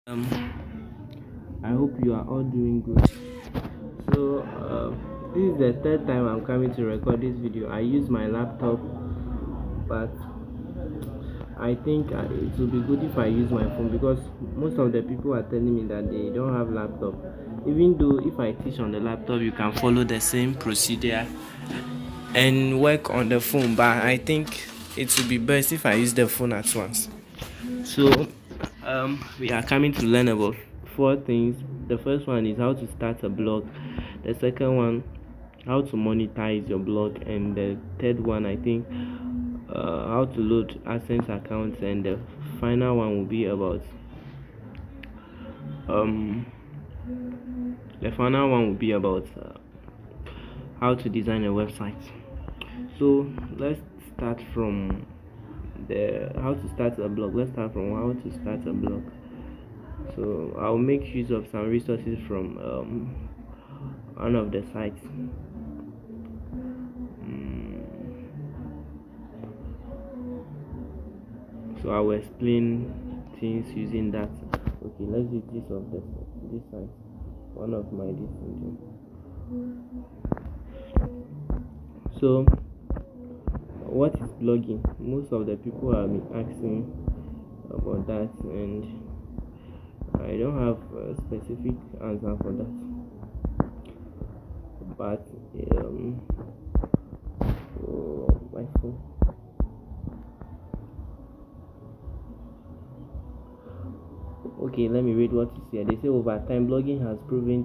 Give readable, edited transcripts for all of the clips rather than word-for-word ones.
Um, I hope you are all doing good. So, this is the third time I'm coming to record this video. I use my laptop, but I think it will be good if I use my phone because most of the people are telling me that they don't have laptop. Even though if I teach on the laptop, you can follow the same procedure and work on the phone, but I think it will be best if I use the phone at once. So, we are coming to learn about four things. The first one is how to start a blog. The second one, how to monetize your blog, and the third one, I think, how to load AdSense accounts, and the final one will be about um, how to design a website. So let's start from the how to start a blog. Let's start from how to start a blog. So I'll make use of some resources from one of the sites. So I will explain things using that. Okay, let's do this site. One of my different. So what is blogging? Most of the people have been asking about that, and I don't have a specific answer for that. But my phone. Okay, let me read what is here. They say over time, blogging has proven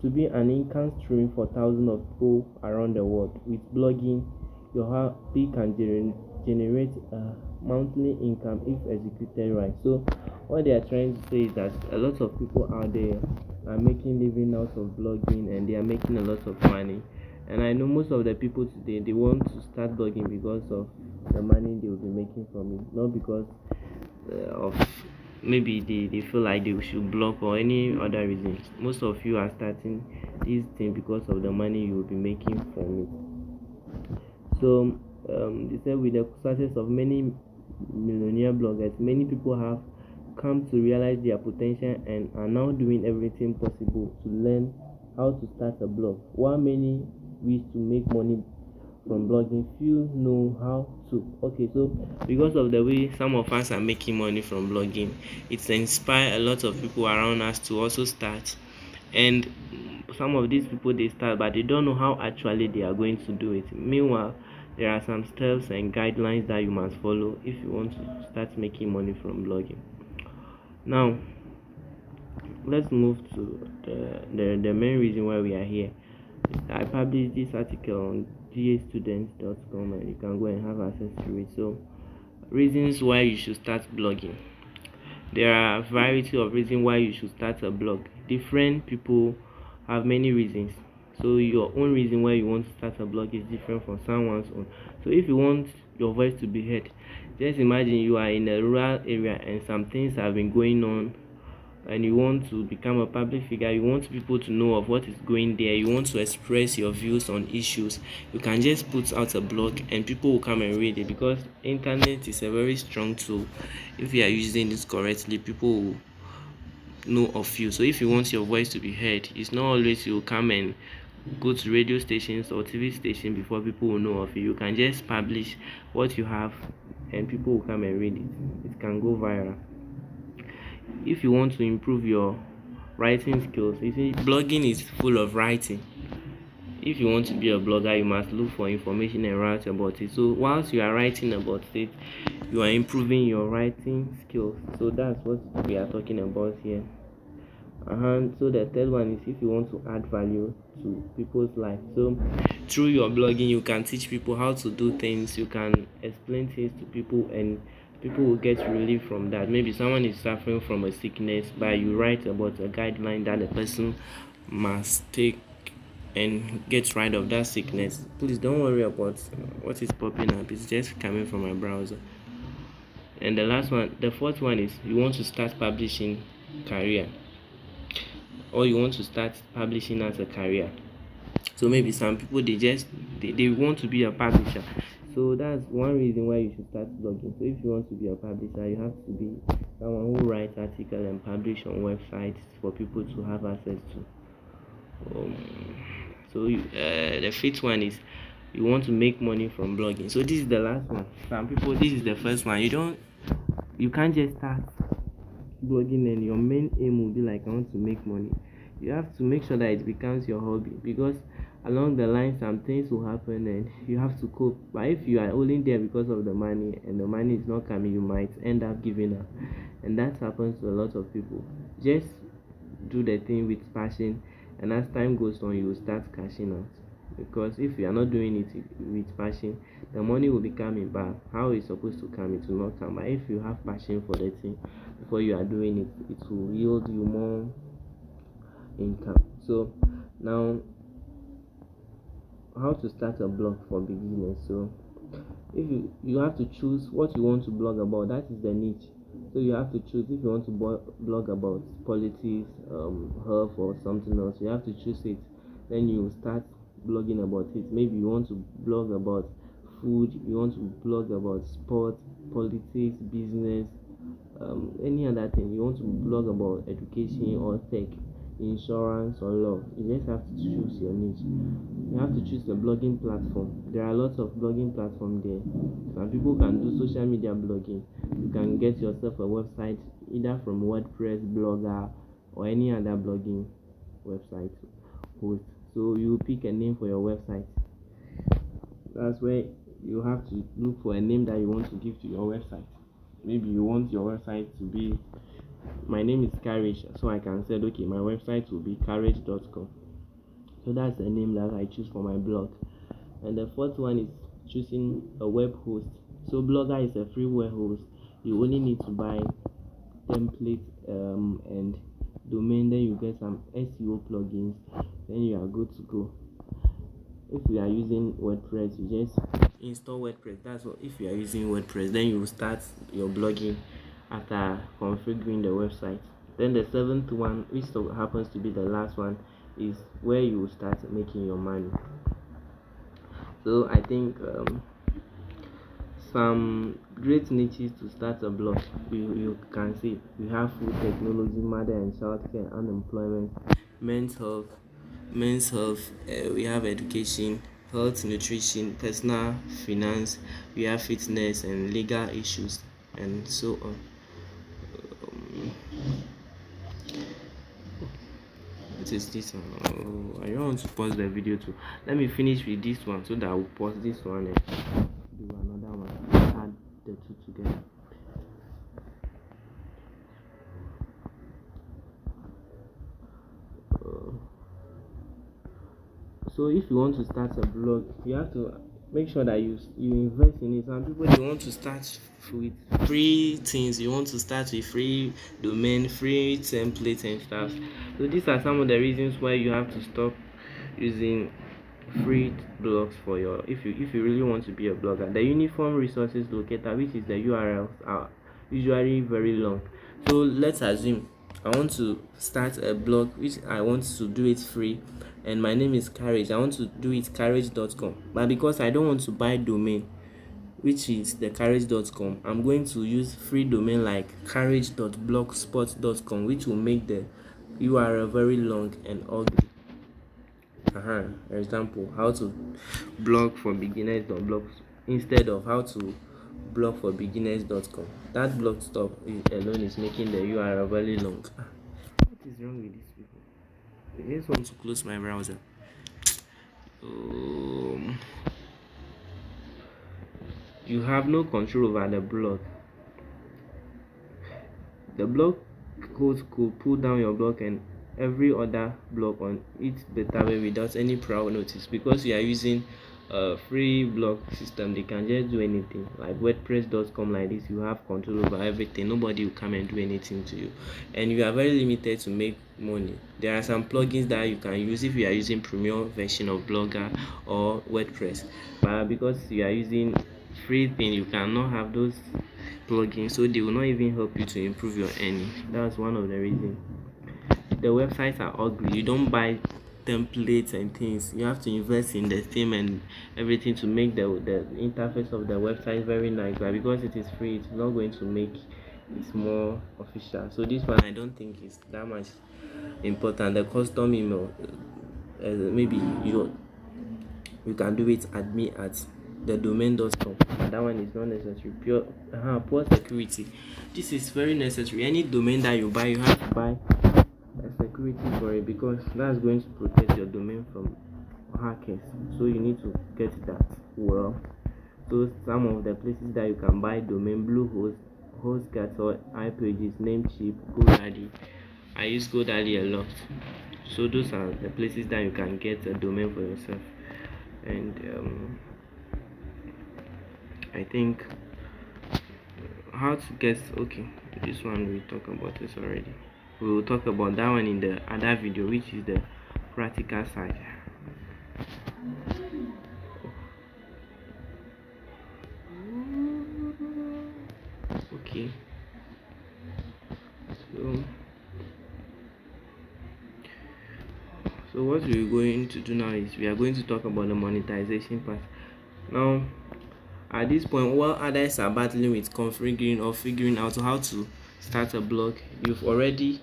to be an income stream for thousands of people around the world. With blogging, your hobby can generate a monthly income if executed right. So, what they are trying to say is that a lot of people out there are making living out of blogging, and they are making a lot of money. And I know most of the people today, they want to start blogging because of the money they will be making from it, not because of maybe they feel like they should blog or any other reason. Most of you are starting this thing because of the money you will be making from it. So they said with the success of many millionaire bloggers, many people have come to realize their potential and are now doing everything possible to learn how to start a blog. While many wish to make money from blogging, few know how to. Okay, so because of the way some of us are making money from blogging, it's inspired a lot of people around us to also start. And some of these people, they start, but they don't know how actually they are going to do it. Meanwhile, there are some steps and guidelines that you must follow if you want to start making money from blogging. Now let's move to the main reason why we are here. I published this article on gastudents.com, and you can go and have access to it. So, reasons why you should start blogging. There are a variety of reasons why you should start a blog. Different people have many reasons. So your own reason why you want to start a blog is different from someone's own. So if you want your voice to be heard, just imagine you are in a rural area and some things have been going on, and you want to become a public figure, you want people to know of what is going there, you want to express your views on issues, you can just put out a blog and people will come and read it, because internet is a very strong tool. If you are using it correctly, people will know of you. So if you want your voice to be heard, it's not always you come and go to radio stations or TV stations before people will know of you. You can just publish what you have and people will come and read it. It can go viral. If you want to improve your writing skills, you see, blogging is full of writing. If you want to be a blogger, you must look for information and write about it. So whilst you are writing about it, you are improving your writing skills. So that's what we are talking about here. So the third one is if you want to add value to people's life. So through your blogging, you can teach people how to do things, you can explain things to people, and people will get relief from that. Maybe someone is suffering from a sickness, but you write about a guideline that the person must take and get rid of that sickness. Please don't worry about what is popping up, it's just coming from my browser. And the fourth one is you want to start publishing career, or you want to start publishing as a career. So maybe some people they want to be a publisher. So that's one reason why you should start blogging. So if you want to be a publisher, you have to be someone who writes article and publish on websites for people to have access to. The fifth one is you want to make money from blogging. So this is the last one. Some people, this is the first one. You can't just start blogging and your main aim will be like, I want to make money. You have to make sure that it becomes your hobby, because along the line some things will happen and you have to cope. But if you are only there because of the money and the money is not coming, you might end up giving up, and that happens to a lot of people. Just do the thing with passion, and as time goes on you will start cashing out. Because if you are not doing it with passion, the money will be coming back how it's supposed to come, it will not come. But if you have passion for the thing before you are doing it, it will yield you more income. So now, how to start a blog for beginners. So if you have to choose what you want to blog about. That is the niche. So you have to choose. If you want to blog about politics, health, or something else, you have to choose it. Then you start blogging about it. Maybe you want to blog about food, you want to blog about sport, politics, business, any other thing. You want to blog about education or tech, insurance, or law. You just have to choose your niche. You have to choose a blogging platform. There are lots of blogging platforms there. Some people can do social media blogging. You can get yourself a website either from WordPress, Blogger, or any other blogging website host. So you pick a name for your website. That's where you have to look for a name that you want to give to your website. Maybe you want your website to be, my name is Courage, so I can say, okay, my website will be courage.com. So that's the name that I choose for my blog. And the fourth one is choosing a web host. So Blogger is a free web host. You only need to buy template and domain, then you get some SEO plugins, then you are good to go. If you are using WordPress, you just install WordPress. That's what. If you are using WordPress, then you will start your blogging after configuring the website. Then the seventh one, which happens to be the last one, is where you will start making your money. So I think some great niches to start a blog. You can see we have food technology, mother and child care, unemployment, men's health, we have education, health, nutrition, personal finance, we have fitness and legal issues, and so on. What is this one? Oh, I don't want to pause the video too. Let me finish with this one so that I will pause this one and do another one. Add the two together. So if you want to start a blog, you have to make sure that you invest in it. Some people, they want to start with free things. You want to start with free domain, free templates and stuff. So these are some of the reasons why you have to stop using free blogs for your, if you really want to be a blogger. The uniform resources locator, which is the URLs, are usually very long. So let's assume I want to start a blog which I want to do it free, and my name is Courage. I want to do it courage.com, but because I don't want to buy domain, which is the courage.com, I'm going to use free domain like courage.blogspot.com, which will make the URL very long and ugly. For example, how to blog for beginners.blog instead of how to blog for beginners.com. That blog stop alone is making the URL very long. What is wrong with these people? I just want to close my browser. You have no control over the blog. The blog host could pull down your blog and every other blog on it better way without any prior notice. Because you are using a free blog system, they can just do anything. Like WordPress.com, like this, you have control over everything. Nobody will come and do anything to you, and you are very limited to make money. There are some plugins that you can use if you are using premium version of Blogger or WordPress, but because you are using free thing, you cannot have those plugins, so they will not even help you to improve your earning. That's one of the reasons. The websites are ugly. You don't buy templates and things. You have to invest in the theme and everything to make the interface of the website very nice. But because it is free, it's not going to make is more official. So this one I don't think is that much important. The custom email, maybe you can do it admin at the domain.com, and that one is not necessary. Poor security, this is very necessary. Any domain that you buy, you have to buy a security for it, because that's going to protect your domain from hackers. So you need to get that well. So some of the places that you can buy domain: Bluehost, HostGator, iPages, Namecheap, GoDaddy. I use GoDaddy a lot. So those are the places that you can get a domain for yourself. And I think how to get, okay, this one we talk about this already. We will talk about that one in the other video, which is the practical side. Okay, so what we're going to do now is we are going to talk about the monetization part. Now, at this point, while others are battling with configuring or figuring out how to start a blog, you've already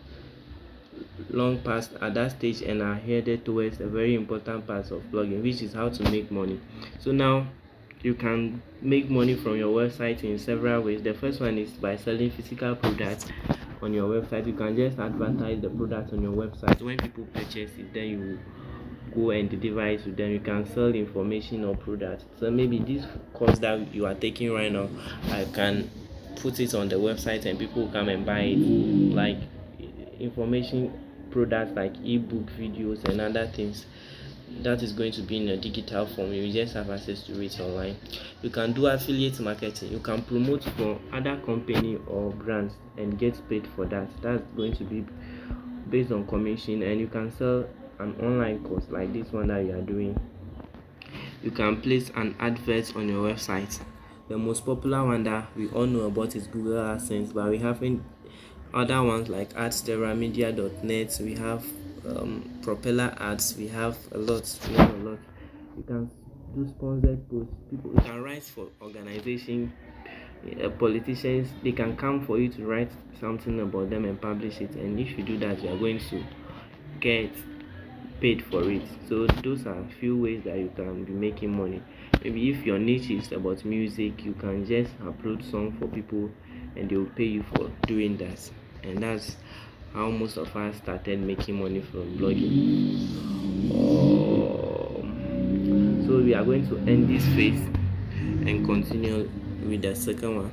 long past at that stage and are headed towards a very important part of blogging, which is how to make money. So now you can make money from your website in several ways. The first one is by selling physical products on your website. You can just advertise the product on your website. When people purchase it, then you go and deliver it to them. You can sell information or products. So maybe this course that you are taking right now, I can put it on the website and people will come and buy it, like information products like ebook, videos, and other things. That is going to be in a digital form. You just have access to it online. You can do affiliate marketing. You can promote for other company or brands and get paid for that. That's going to be based on commission. And you can sell an online course like this one that you are doing. You can place an advert on your website. The most popular one that we all know about is Google AdSense, but we have other ones like AdSterraMedia.net. We have Propeller Ads. We have a lot. You can do sponsored posts. People, you can write for organizations, politicians. They can come for you to write something about them and publish it. And if you do that, you are going to get paid for it. So those are a few ways that you can be making money. Maybe if your niche is about music, you can just upload song for people and they will pay you for doing that. And that's how most of us started making money from blogging. So we are going to end this phase and continue with the second one.